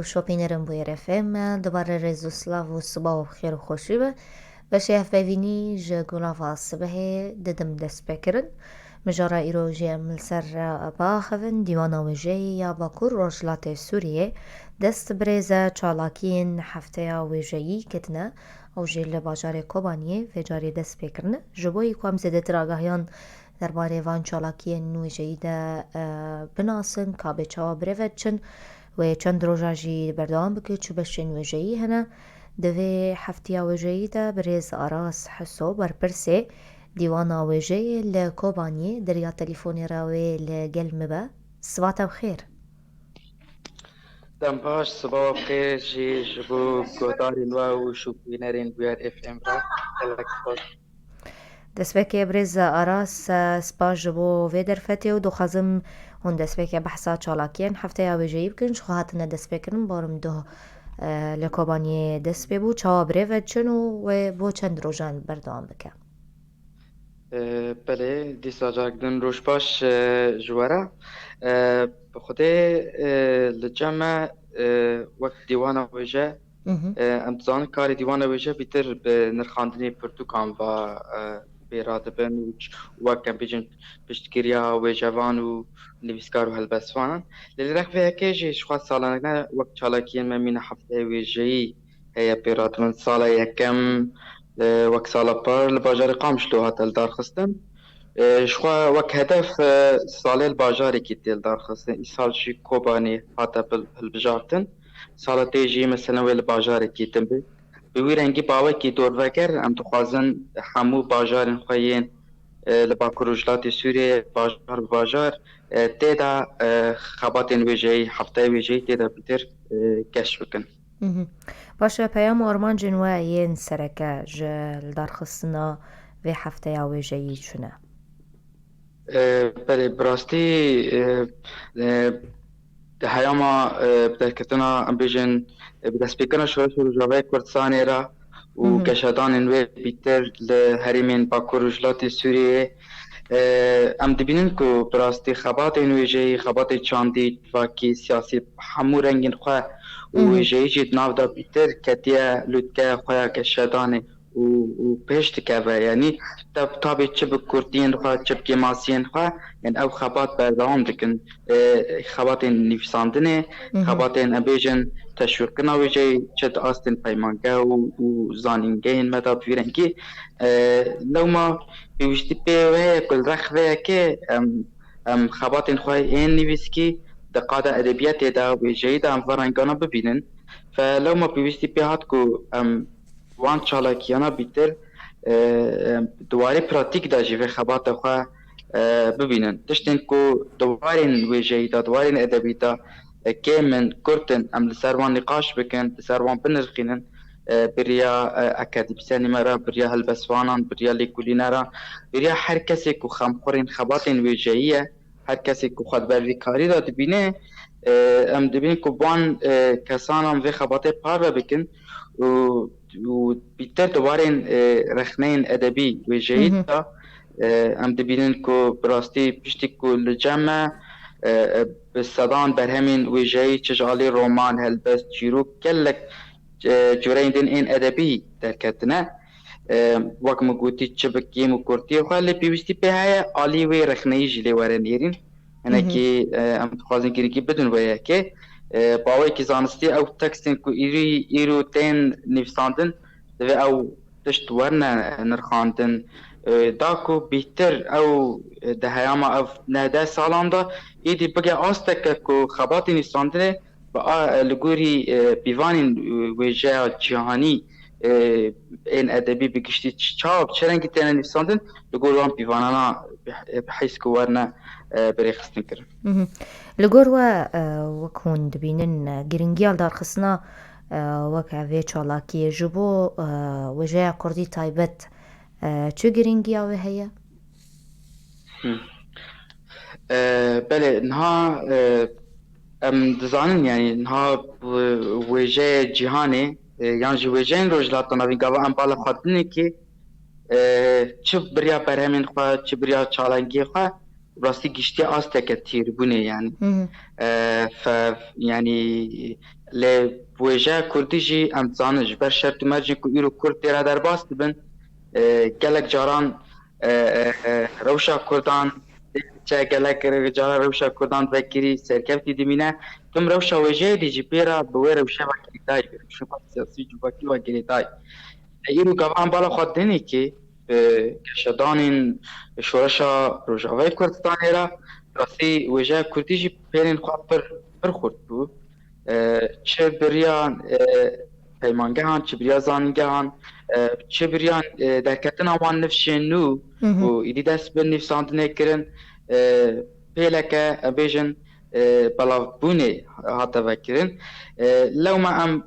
شوپینرم بوی رفم دوباره رزو سلاو و صبح و خیر و خوشی به شیف ببینی جگولا فاصبه ددم دست بکرن مجارا ایرو جمل سر باخفن دیوانا وجه یا باکور روشلات سوریه دست برزه چالاکین هفته وجهی کتنه او جیل باجار کوبانیه و جاری دست بکرنه جبوی کوام زده تراغهیان درباره وان چالاکین وجهی ده بناسن کابه چاوا برود چن و چند روزاجی بردام بکه چو بشین وجهی هنه دوی هفتیا وجهی ده برز آراس حسو برپرسه دیوانا وجهی لکوبانی دریا تليفوني راوي لقلم با صباح بخير. دم باش صباح بخير جي جبو كوداري نوا وشو بينارين بيار اف ام را هلاك سباش. دست بکه برز آراس سپاش بو ویدر فتی و دو خازم هون دست بکه بحثا چالاکین هفته یا وجهی بکن شو هاتنه دست بکرن بارم دو لکوبانی دست ببو چاوا بریو چنو و بو چند روزان بردام بکه. بله دیسا جاکدن روش باش جوارا بخوده لجمع وقت دیوانا وجه امتزان کاری دیوانا وجه بیتر به نرخاندنی پرتوکان و بیرادبن و کم بیجن پشتگیریا وجوان و نویسکار و هلبسوانان لیلی رخ به که جیش خواست سالانه نه وقت چالاکین ممین هفته وجهی هیا بیرادبن سالا یکم وەک ساڵە پار لە باژارێ قامشلۆ هاتە لەدارخستن شخوا وەک هەدەف ساڵێ باژارێکی تێلدارخستن ئیساڵشی کۆبانێ هاتە هەلبژارتن ساڵە تێژی مەسەلەن وێ لە باژارێکی تم بێ bi wî rengî bawekî dorveger em dixwazin hemû bajarên xwe yên li Bakur û Jilatê Sûriyê bajar bi bajar têda xebatên wêjeyî hefteyê wêjeyî têda pîtêr geş bikin. باشه پیام آرمان جنوه ین سرکه جل درخستنا و هفته یا ویژه‌ای چونه؟ بله براستی هیاما بدرکتنا ام بیژن بدسپیکرنا شوش و جواب کردستانی را و گشادان انوی بیتر لحریمین باکور و جلات سوریه ام دبینن که براستی خبات انویجی خبات چاندی و کی سیاسی همو رنگین خواه و ویجی جید ناو دا بیتر کتیه لودکه خواه گشادانه و پشت که یعنی تابی چه به کردین خواه چه به کماسین خواه یعنی او خبات بردام دکن خبات نفساندنه خبات ابیجن تشویقنا ویجی چه آستین پیمانگه و زانینگه مدا بیرنگی لو ما بیوشتی پیوه کل رخوه که خبات خواه این نویسکی دقاده ادبیات دا ویجی دا ام فرنگانا ببینن فلو ما بیوشتی پیهات که وان چالاکیانا بیتر دواره پراتیک دا جیوه خبات خواه ببینن تشتین که دوارین ویجهی دا دوارین ادبی دا که من کرتن ام لسروان نقاش بکن لسروان بنرخینن بریا اکادیمیسیانی مرا بریا هلبسوانان بریا لیکولینه را بریا هر کسی که خمخورین خباتین ویجهیه هر کسی که خود بروی کاری دا دبینه ام دبین که بان کسان هم وی خباته پار بکن و بیتر دوارین رخنین ادبی و جدید دا ام دبینن که براستی پشتی که لجمع بصدان برهمین و جدید چجالی رومان هلبست جیروک کلک جورین دین این ادبی درکتنه وقت مگوتی چبکیم و کرتی خواهی بیوستی به های آلی و رخنهی جلی ورن ایرین اینه که ام تخوازن گیری بدون ویه که باوی که زانستی او تکستین که ایرو تین نفساندن دوی او تشت ورنه نرخاندن داکو بیتر او ده هیاما او نهده سالان دا ایدی بگه آستک که خباتی نفساندنه با لگوری بیوانین ویجه جهانی این ادبی بگشتی چاب چرنگی تین نفساندن لگور وان بیوانانا بحیث که ورنه بریخستن کرن لگور وەک هون دبینن گرنگیال دارخستنا وەک ئەوێ چاڵاکیە ji بۆ وێژەیە کوردی تایبەت چ گرنگیاوێ هەیە؟ بله نها ام دزانن يعني نها وجه جهاني يعني جي وجهين روجلات نبي قبل ام بالا خاطني كي چه بريا برهمين خوا چه بريا چالنگي خوا راستی گشتی آستک تیر بونه يعني ف يعني لبوجه كردي جي ام زانج بر شرط مرجن كو ايرو كرد تيرا در باست بن گلک جاران روشا کردان چه گلک جاران روشا کردان وکری سرکفتی دمینه تم روشا وجه دی جی پیرا بوه روشا وکری تای روشا سیاسی جو وکری وکری تای ایرو گوان بالا خود دنی که کشدانین شورشا روژاوی کردستان ایرا راسی وجه کردی جی پیرین خواه پر خورد بو چه بریان پیمانگهان چه بریا زانگهان چه بریان درکتن آوان نفشین نو و ایدی دست به نفساندنه کرن پیلکه بیجن بلاف بونه حتی وکرن لو ما ام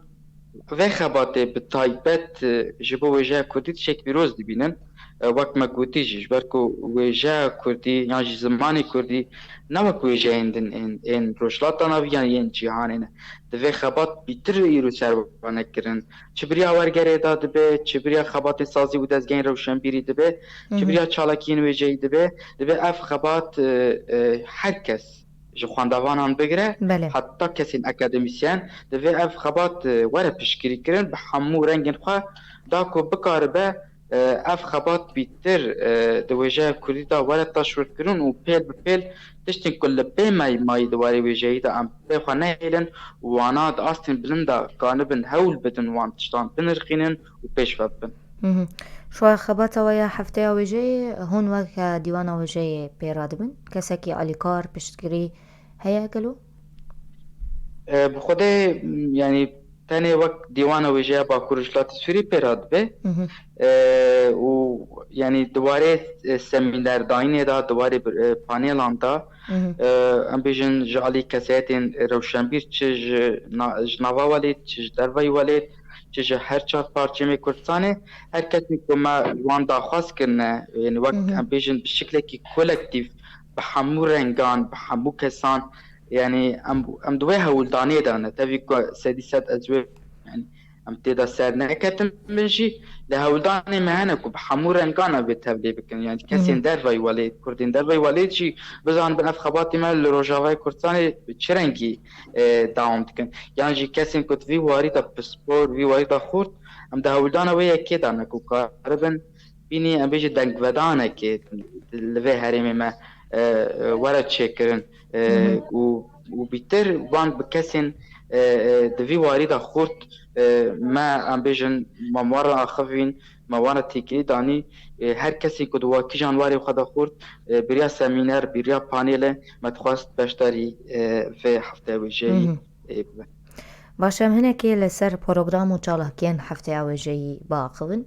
و خباته به تایبت جبو وجه کردی شک بیروز دبینن وقت ما گوتی جیش برکو وجه کردی یعنی زمانی کردی نوک وجه این روشلاتا نوی یعنی این جهانه دوی خبات بیتر ایرو سربانه کرن چبریا ورگره داده به چبریا خبات سازی و دزگین روشن بیری ده چبریا چالاکین وجه ده اف خبات هر کس ji xwendevanan bigire heta kesên akademîsyen divê ev xebat were piştgirîkirin bi hemû rengên xwe da ku bikaribe ev xebat bîtir di wêjeya Kurdî da were taşwirkirin û pêl bi pêl tiştên ku li pê mayî di warê wêjeyî de em pê xwe nehêlin û wana di astên bilind de ganibin hewl bidin wan tiştan binirxînin û pêş ve bibin. شوية خباتەوە یا هەفتەیە وێژەیە هون وەکە دیوانە وێژەیە پێرا دەبن کەسێکی ئالیکار پشتگیری هەیە گەلو بخودێ ینی tenê wek dîwana wêjeya Bakurjlatê Sûrî pêra dibe û yanî di warê semînerdayînê da di warê panêlan da em bêjin ji alî kesayetên rewşenbîr çi ji nava welê çi ji derveyê welê çi ji her çar parçemê Kurdistanê her kesê ku me wan daxwaz kirine yanî wek em bêjin bi şiklekî kolektîv bi hemû rengan bi hemû kesan يعني ام دوي هولداني دانا تبي سدي سد ازوي يعني ام تدا سر نكتم منشي لهولداني مهنك بحمور انكانا بتبلي بكن يعني كسين درفاي وليد كردين درفاي وليد شي بزان بنف خباتي مال روجاوي كردستاني تشرنكي داوم تكن يعني جي كسين كنت في واريتا بسبور في واريتا خورد ام ده هولدانا ويا كده انا قربن بيني ام بيجي دنك بدانا كي لفي هريمي ما ورا تشكرن وبيتر وان بكسن دفي واريدا خورت ما امبيجن ما مرة اخفين ما وانا تيكي داني هر کسی که دوا کی جانواری خدا خورد بریا سمینار بریا پانیل ما تخواست باشتاری في هفته وجهی باشم هناکی لسر پروگرام و چالاکین هفته وجهی باقون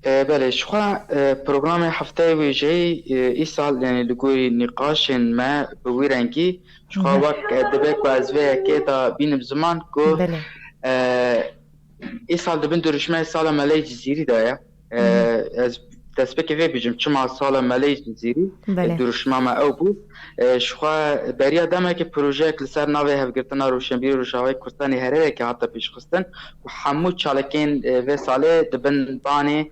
بله شخوا برنامج هفته ویژه ای سال یعنی لگوی نقاش ما بوی رنگی شخوا وقت دبک بازوی که تا بینم زمان کو ای سال دبن درشمه سال ملی جزیری دایا از دست بکی وی بیجم چما سال ملی جزیری درشمه ما او بود شخوا بریا دمه که پروژه کلسر ناوی هفگرتنا روشنبیر روشاوی کردستانی هره که حتی پیش خستن و همو چالکین و ساله دبن بانه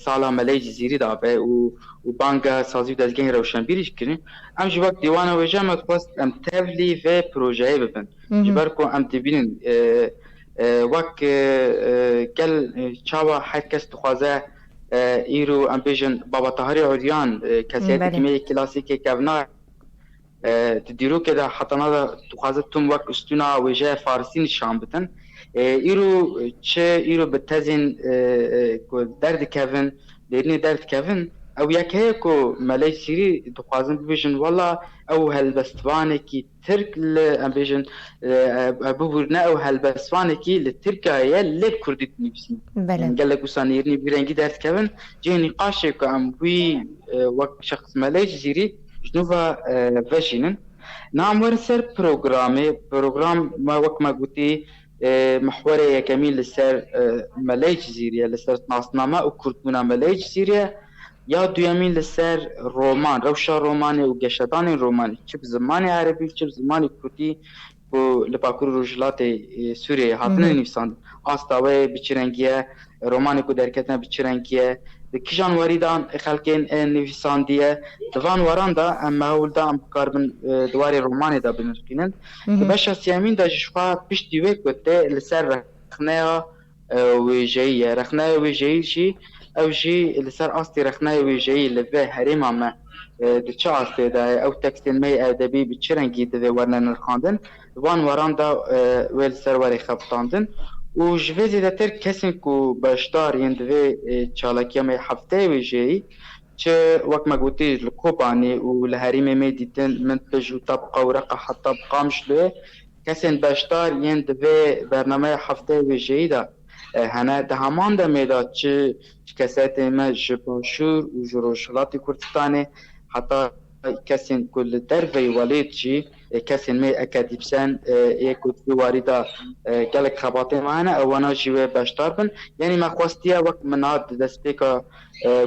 سالا ملی جزیری دابه و بانگا سازی دزگین روشنبیریش کنیم ام جواب دیوانه وجه متخواست ام تفلی و پروژه ببن جبر کو ام تبینن وک گل چاوا هر کس تخوازه ایرو ام بیجن بابا طاهری عریان کسیت کمی کلاسیک کبنا تدیرو که ده حتی نادا تخوازه تون وک استونا وجه فارسی نشان بتن ایرو چه ایرو به تزین درد کهون درنی درد کهون او یکه کو ملی سیری دخوازن ببیجن والا او هلبستوانه کی ترک ام بیجن ببورنه او هلبستوانه کی لترکیه لب کردی نفسین گله گوسان یرنی برنگی درد کهون جه نقاشه که ام بوی وقت شخص ملی سیری جنوبا وشینن نام ورسر پروگرام ما وقت ما قوتي محوري كميل لسر ملاي جزيرية لسر ناصنامة وكردونا ملاي جزيرية يا دويامين لسر رومان روشا روماني وقشتاني روماني چه بزماني عربي چه بزماني كردي لباكور روجلاتي سوريا هاتنا نفسان آستاوي بچرنگيه روماني كو دركتنا بچرنگيه کیجان وریدان خلکین نویساندیه دوان وران دا اما هول دا ام کاربن دواری رومانی دا بنرکینن دبش سیامین دا جشوا پشتی وی کته لسر رخنه ویجهی رخنه ویجهی جی او جی لسر آستی رخنه ویجهی لبه هریم اما د چه آستی دا او تکستین می ادبی بچرنگی دوی ورنه نرخاندن وان وران دا ویل سر وری خفتاندن و جوه زیدتر کسین کو باشدار یندوی چالاکی می هفته ویجهی چه وقت ما قلتي الكوباني والهريمة ميديتن من بجو تبقى ورقة حتى بقى مشلوه كسين باشتار يند في برنامج حفظه وجيدة هنا ده همان ده ميدا چه كسات ما جباشور وجروشلاتي كردستاني حتى كسين كل درفي وليد جي كسين مي أكاديبسان يكود في واردة قالك خباطي معنا أو أنا جيوه باشتار بن يعني ما خواستيا وقت من هاد دسبيكا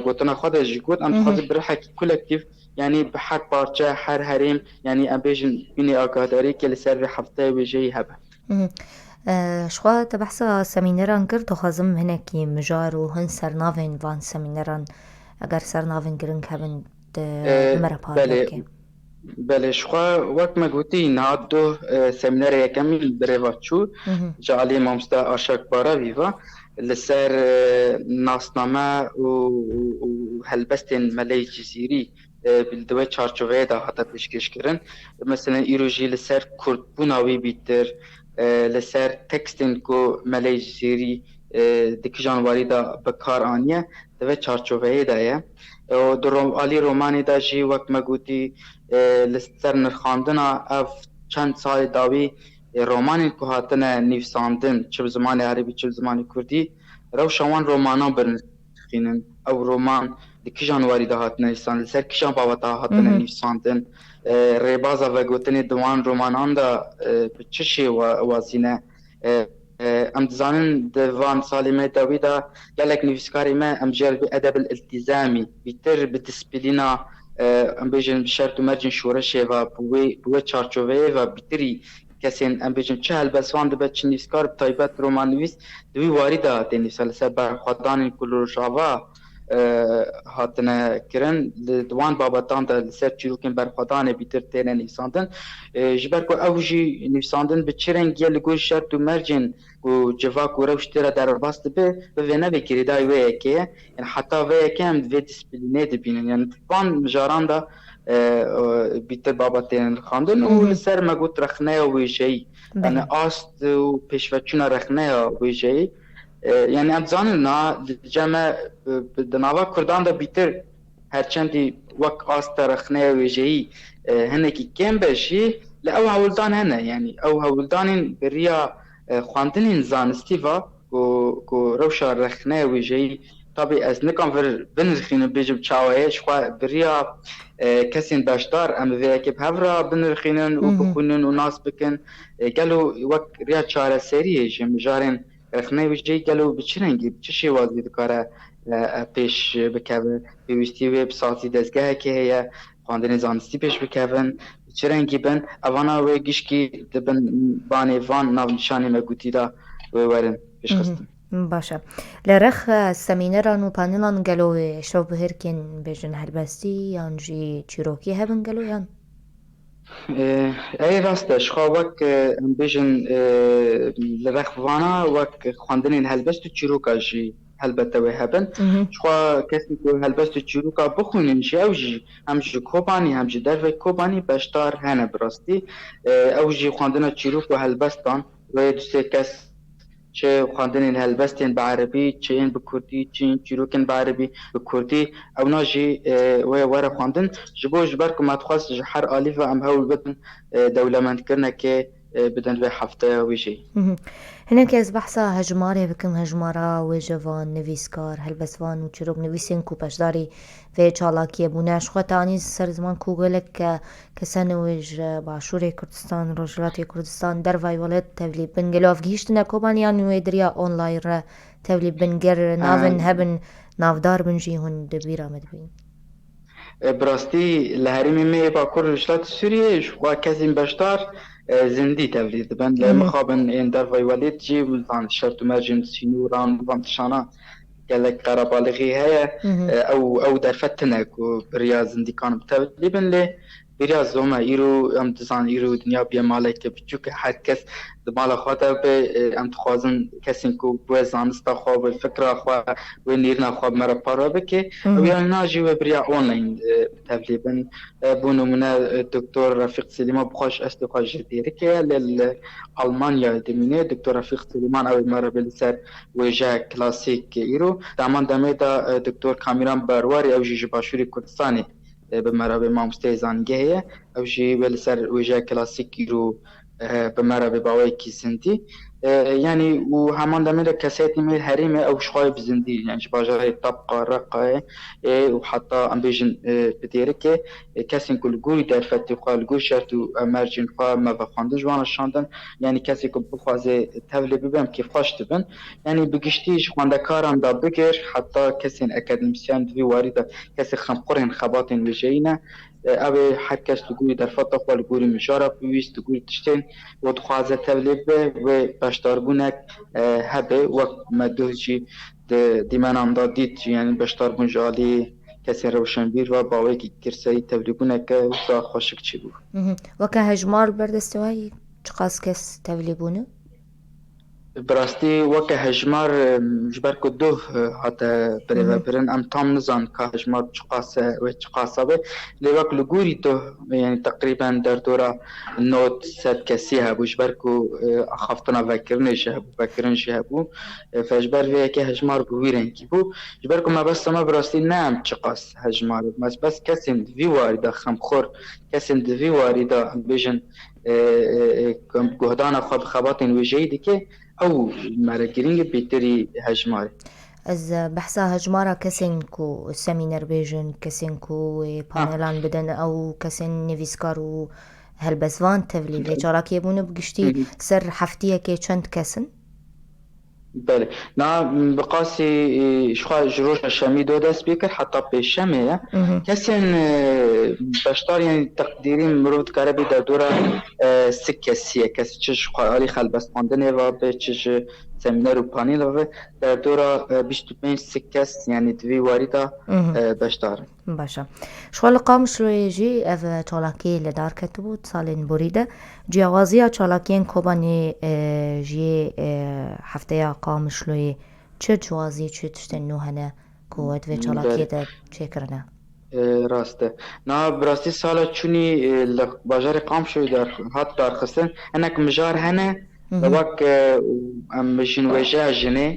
قلتنا خدا جيكود أم تخاطب برحكي كولكتيف يعني بحق بارچه هر هریم يعني أبيجن بيني أقادري كل سر حفظه وجهي هبه. شخوا تبحثا سمینران کرد و خازم هنکی مجار و هن سرناوین وان سمینران اگر سرناوین گرنگ هبن دمرا پارلوکه. بله شخوا وقت ما قلتي نادو سمینر يكمل بريفاتشو جعلي مامستا أشاك بارا فيفا لسر ناسنامه و هلبستن ملي جزيري بالدوای چارچوبه دا حتی پیشکش کردن مثلا ایروژی لسر کرد بوناوی بیتر لسر تکستین کو ملیجزیری دکی جانواری دا بکار آنیه دوای چارچوبه دایه و در آلی رومانی دا جی وقت مگوتی لسر نرخاندن اف چند سال داوی رومانی که هاتن نیفساندن چه زمان عربی چه زمان کردی رو شوان رومانا برنخینن او رومان کی جانواری دا هاتن نیستان لسر کشان باوتا هاتن نیستاندن ریبازا و گوتنی دوان رومانان دا چشی وازینه ام دزانن دوان سالیمه داوی دا گلک نویسکاری ما ام جال بی ادب الالتزامی بیتر بدسپلینا ام بیجن بشرط و مرجن شورشه و بوی چارچوه و بیتری کسین ام بیجن چه هلبسوان دبت چه نویسکار بتایبت رومان نویس دوی واری دا هاتن نیستان لسر برخوادان کلو شاوا هاتنه کرن دوان بابتان دا لسر چیروکن برخوادان بیتر تینه نیساندن جبر کو اوجی نیساندن به چرنگ یه لگوی شرط و مرجن و جواک و روشتر در باست به وینه بکری دای وی که یعنی حتی وی که هم دوی دیسپلینه دبینن یعنی دوان مجاران دا بیتر بابتین خواندن و لسر مگوت رخنه و ویجهی یعنی آست و پیشوچون رخنه و ویجهی يعني أتزاننا جمع دناوا كردان دا بيتر هرچندي وك آسترخنه ويجي هنكي كم بشي لأو هولدان هنا يعني أو هولدان بريا خواندن زانستيفا كو روشا رخنه ويجي طبي از نكم فر بنرخين بيجب تشاوهش خوا بريا كسين باشدار ام ويكي بهفرا بنرخينن وبخونن وناس بكن قالوا وك ريا تشارة سريه جمجارين رخنه ویژه‌ای گلو بچرنگی چه وازی دکاره پیش بکوه بیوستی و بساتی دزگاه که هیا خواندن زانستی پیش بکوون چرنگی بن اوانا و گیشکی دبن بانی وان ناو نشانی مگوتی دا ورن پیش خستن باشه لرخ سمینران و پانلان گلو شو بهرکن بجن هلبستی یانجی چیروکی هبن گلو یان ای راستش خواه وک بیشن لرخوانا وک خواندن هلبست و چیروکا جی هلبته و هبن خواه کسی که هلبست و چیروکا بخونن جی او جی هم جی کوبانی هم جی در و کوبانی بشتار هنه براستی او جی خواندن چیروک و هلبستان و دوسته کس چه خواندن هلبستین بعربی چه این بکردی چه این چیروکن بعربی بکردی او ناجی وره خواندن جبو جبر که متخواست هر آلیف و ام هول بدن دولمند کرنه که بدن به هفته ویجی هناك از بحثا هجماري بكم هجمارا وجوان نویسکار هلبسوان و چروک نویسین کو پشداری و چالاکی بوناش خو تانی سر زمان کو گلک کسان وج باشور کردستان روجلات کردستان در وای ولد تبلیغ بنگلاف گیشت نکوبانیان و دریا آنلاین را تبلیغ بنگر ناون هبن نافدار بنجی هون دبیرا مدبین براستی لهرمی می با کردستان سوریه و کسیم بشتار زندی تولید بند لمخابن این در وی ولید جی و شرط مرجن سینوران و انتشانا gelek qarabalığı heye ew derfetine ku biriya zindikan tevlibin lê biriya zoma îro em dizan îro dinya biye maleke biçûk herkes di mala xwe de be em dixwazin kesên ku wê zanista xwe wê fikra xwe wê nîrina xwe me re para bike ew yan najî wê biriya online tevlîbin bû numune Doktor Refîq Silîman bixweş est xwe ji dêrikê lê Almanyayê dimîne Doktor Refîq Silîman ew me re bê li ser wêje klasîk îro deman demê de Doktor Kamiran Berwarî ew jî ji Başûrê Kurdistanê bi me re bê mamosteyê zanîngehê ye ew jî wê li ser wêje klasîk îro bi me re bê bawayekî zindî yani û heman demê de kesetî me herêmê ew ji xwe bi zindî yani ji bajarê Tabqa Reqayê û heta em bêjin bi dêrikê kesên ku li gorî derfetê xwe li gor şert û emercên xwe me vexwandin ji wan re şandin yani kesê ku bixwaze tevlê bibe em kêfxweş dibin yani bi giştî ji xwendekaran da bigir heta kesên akademîsyen di vî warî de kesê xemxurên xebatên wêjeyî ne ew ê her kes li gorî derfeta xwe li gorî mijara pêwîst li gorî tiştên we dixwaze tevlê bibe wê beşdarbûnek hebe wek me duh jî di dîmenan da dît yani beşdarbûn ji aliyê kesên rewşenbîr ve bawayekî girserî tevlîbûneke wisa xweşik çîbû. Weke hejmar berdestewayî çi qas kes tevlî bûne? Bi rastî weke hejmar ji ber ku duh hate birêvebirin em tam nizan ka hejmar çi qas e wê çi qasa be lê wek li gorî duh yani teqrîben derdora not sed kesî hebû ji ber ku axaftina vekirinê jî hebû vekirin jî hebû ji ber vê yekê hejmar bi wî rengî bû ji ber ku me besta me bi rastî ne em çi qas hejmar me bes kesên di vî warî de xemxur kesên di vî warî de em bêjin guhdana xwe bi xebatên wêjeyî dike ew me re girîng e bêterî hejmar e. Ez behsa hejmara kesên ku semîner bêjin kesên ku wê panelan bidin ew kesên nivîskar û helbestvan tevlî lê carakê bûne bi giştî ser heftiyekê çend kesin? Belê na bi qasî ji xwe ji roja şemî do dest pê kir heta pêşemê ye kesên beşdar yani teqdîrî mirov dikare bê derdora sik kesî ye kes çi ji alî helbestxwandinê ve bê çi ji semîner û panêla ve derdora 25 sik kes yani di vî warî de beşdar in. Başa. Ji xwe li Qamişloyê jî ev çalakiyê li dar ketibû salên borî de ciyawaziya çalakiyên Kobanê jî hefteya Qamişloyê çi ciwazî çi tiştên nû hene ku wê divê çalakiyê de çêkirine? Rast e. Na bi rastî sala çûnî li bajarê Qamişloyê hat darxistin hinek mijar hene wek em bijîn wêjeya jinê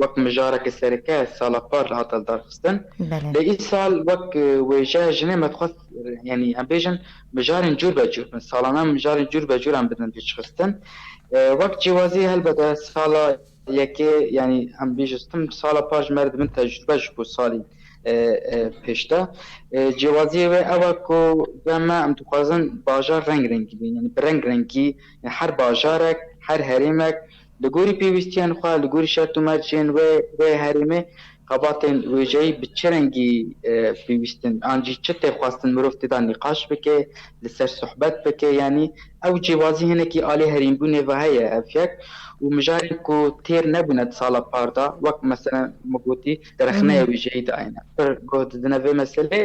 wek mijareke sereke sala par hata darxistin lê îsal wek wêjeya jinê me dixwast yani em bêjin mijarên cûr be cûr bin salana mijarên cûr be cûr em bidin pêçxistin wek cîwazî helbede sala yekê yani em bêjistin sala par ji me re dibin tecrübe ji bo salî pêşte cêwaziyê wê ew e ku me em dixwazin bajar reng rengî bîn yani bi reng rengî her bajarek her herêmek li gorî pêwîstiyên xwe li gorî şert û mercên wê herêmê xebatên wêjeyî bi çi rengî pêwîstin an jî çi tê xwastin mirov tê de nîqaş bike li ser sohbet bike yani ew cêwazî hinekî alî herîmbûnê ve heye ev yek û mijarên ku têr nebûne di sala par da wek mesela me gotî derexneya wêjeyî de ayne pir guh didine vê meselê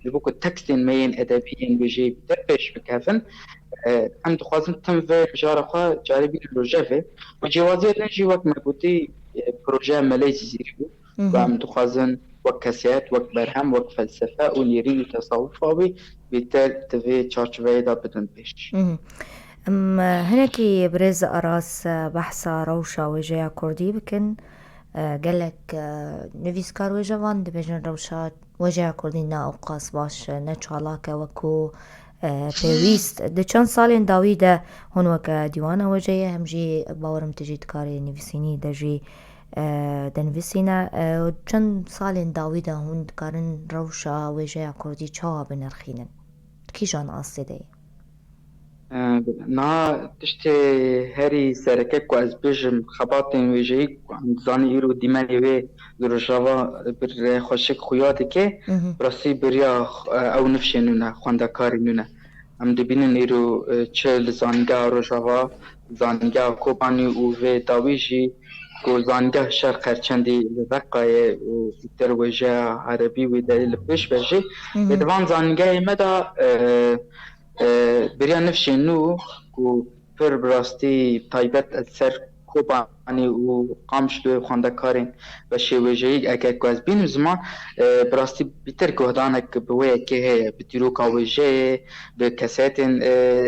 ji bo ku tekstên me yên edebîyên wêjeyî bi te pêş bikevin em dixwazin tim vê mijara xwe carî bînin rojevê û cêwaziyê din jî wek me gotî projeya melê jî zîrî bû و em dixwazin wek kesiyet wek berhem wek felsefe û nêrîn û tesawufa wî bêter di vê çarçoveyê de bidin pêş. Em hinekî birêz aras behsa rewşa wêjeya Kurdî bikin gelek nivîskar wêjevan dibêjin rewşa wêjeya Kurdî ne ew qas baş ne çalak e wekû pêwîst di çend salên dawî de hûn weke dîwana wêjeyê hem jî bawerim tu jî dikarî nivîsînî de jî denivîsîne çend salên dawî de hûn dikarin rewşa wêjeya Kurdî çawa binirxînin kîjan asê de ye? Na tiştê herî sereke ku ez bêjim xebatên wêjeyî em dizanî îro dîmenê wê li Rojava bir xweşik xuya dike bi rastî biriya ew nifşên nû ne xwendekarên nû ne em dibînin îro çi li zanîngeha Rojava zanîngeha Kobanî û vê dawî jî کو زانگه شهر خرچندی لذقای و بیتر وجه عربی و دلیل پیش بجی ادوان زانگه مدا بریا نفشی نو کو پر براستی تایبت از سر کوبانی و قامشلو خونده کارین و شیوژهی اگر که از بین زمان براستی بیتر گهدانک بوی که هی بتیروکا وجه به کساتین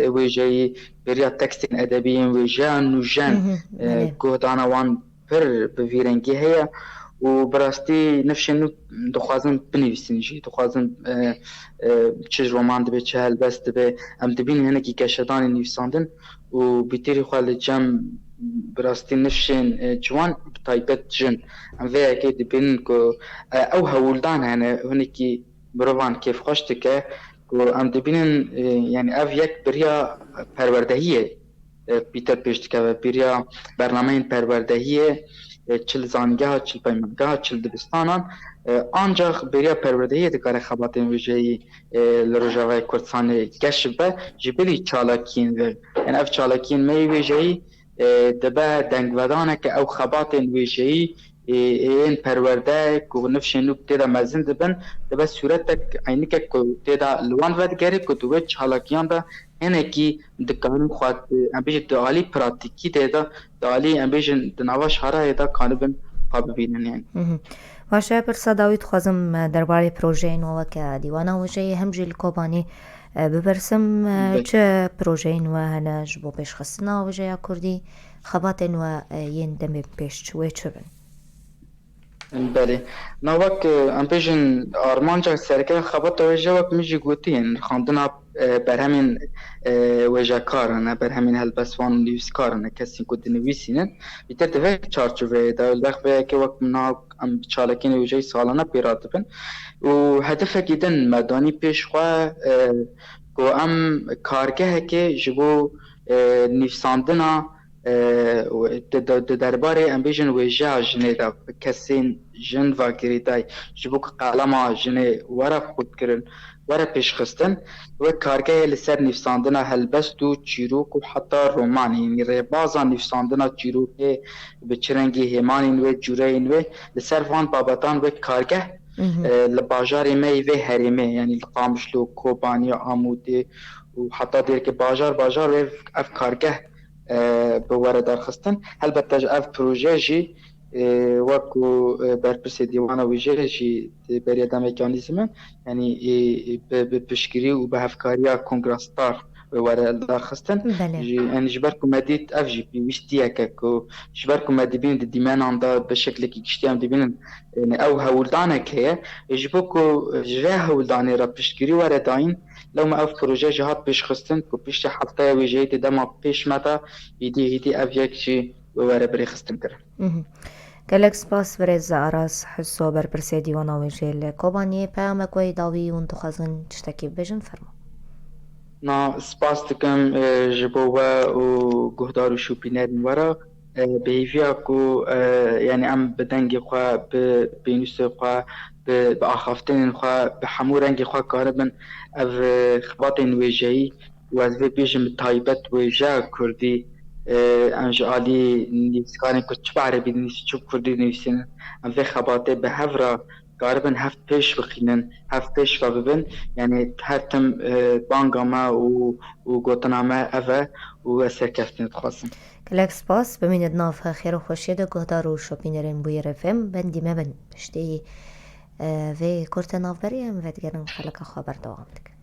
وجهی بریا تکستین ادبیین وجه نوجن گهدانا وان پر بویرنگی هی و براستی نفشنو دخوازن بنویسین جی دخوازن چه رمان دبه چه هلبست دبه ام دبین هنگی کشدان نویساندن و بیتری خواه جم براستی نفشن جوان بتایبت جن ام وی اکی دبین که او هولدان هنگی بروان کیف خوشت که ام دبینن یعنی او یک بریا پروردهیه بیتر پیشت که بریا برنامه پروردهیه چل زانگاه چل پیمانگاه چل دبستانان آنجا بریا پروردهی دکار خباتین وجهی لروجاوی کردستان گشبه جبلی چالاکین و این اف چالاکین می وجهی دبا دنگودانه که او خباتین وجهی این پرورده که نفش نوب تیدا مزن دبن دبا صورتک عینی که تیدا لوان ود گره که دوه چالاکیان دا اینه که دکانون خواد امبیج دعالی پراتیکی تیدا دعالی امبیج دنواش هره دا کانبن خواب ببینن یعنی باشه پرسا داوید خوازم درباره پروژه نووا که دیوانا وجه هم جیل کوبانی بپرسم چه پروژه نووا هنج بو پیش خستنا وجه یا کردی خبات نووا ین دم پیش چوه چه بن بله نوک ام پیشن آرمانجا سرکه خبات وجه وقت میجی گوتین خواندنا بر همین وجه کارنه بر همین هلبسوان نویس کارنه کسی که نویسینن بیتر دوه چارچوبه دا الوقت که وقت منا ام چالکین وجه سالانه پیرات بن و هدف گیدن مدانی پیش خواه که ام کارگه که جبو نویساندنا درباره ام بیشن وجه جنه دا کسین جن و گریدای جبو که قلما جنه ورا خود کرن ورا پیش خستن و کارگاه لسر نفساندنا هلبست و چیروک و حتی رومانی یعنی ریبازا نفساندنا چیروک به چرنگی هیمانین و جورین و لسر وان بابتان و کارگاه لباجار می و هریمه یعنی قامشلو کوبانی آموده و حتی دیر که باجار و اف کارگاه به وارد خستن البته اف پروژه جی وکو برپرس دیوانه ویژه جی برای دم مکانیزم یعنی به پشگیری و به هفکاری کنگرستار به وارد خستن یعنی جبر کمدیت اف جی پیوستیه که جبر کمدی بین دیمان آندا به شکلی که کشتیم دیبینن او هولدانه که جبر کو جره هولدانه را پشگیری وارد آین لو ما أوف بروجي جهات بيش خستن كو بيش حلقة ويجيتي دما بيش متا هيدي أف يكشي ووارا بري خستن كر گلک سپاس برز آراس حسو بر پرسی دیوانا ویجیل کوبانی پیامک وی داوی اون تخزن تشتکی بجن فرما نا سپاس دکم جبوه و گهدار و شوپینر ورا بهیویا کو یعنی ام بدنگی خواه بینوس خواه بآخافتن خواه بحمو رنگی خواه کاربن او خباتین ویجهی و از وی بیجم تایبت ویجه کردی انج آلی نیسکارن که چه عربی نیست چه کردی نیستن ام وی خباته به هفرا کاربن هفت پیش بخینن هفت پیش ببین یعنی هر تم بانگاما و گوتنامه اوه و سرکفتن خواستم گلک سپاس ببیند ناف خیر و خوشی ده گهدار و شوپینرین بویر فم بندی مبن پشتی و کرت ناف بریم و دیگرن خلق خبر دوام دکن